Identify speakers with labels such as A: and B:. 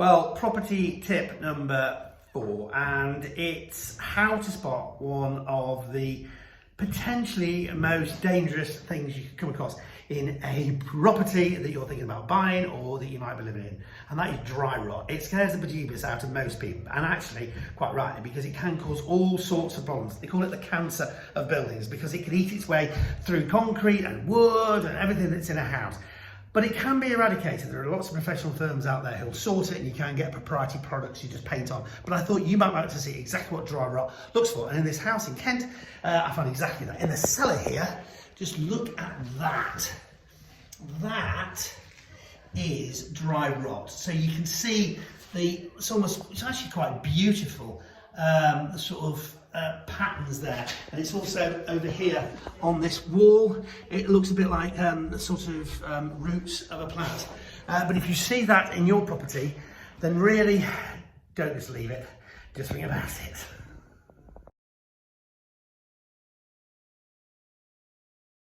A: Well, property tip number 4, and it's how to spot one of the potentially most dangerous things you could come across in a property that you're thinking about buying or that you might be living in, and that is dry rot. It scares the bejeebus out of most people, and actually quite rightly, because it can cause all sorts of problems. They call it the cancer of buildings because it can eat its way through concrete and wood and everything that's in a house. But it can be eradicated. There are lots of professional firms out there who'll sort it, and you can get proprietary products you just paint on. But I thought you might like to see exactly what dry rot looks for. And in this house in Kent, I found exactly that. In the cellar here, just look at that. That is dry rot. So you can see it's actually quite beautiful, the sort of patterns there, and it's also over here on this wall. It looks a bit like the sort of roots of a plant, but if you see that in your property, then really don't just leave it, just think about it.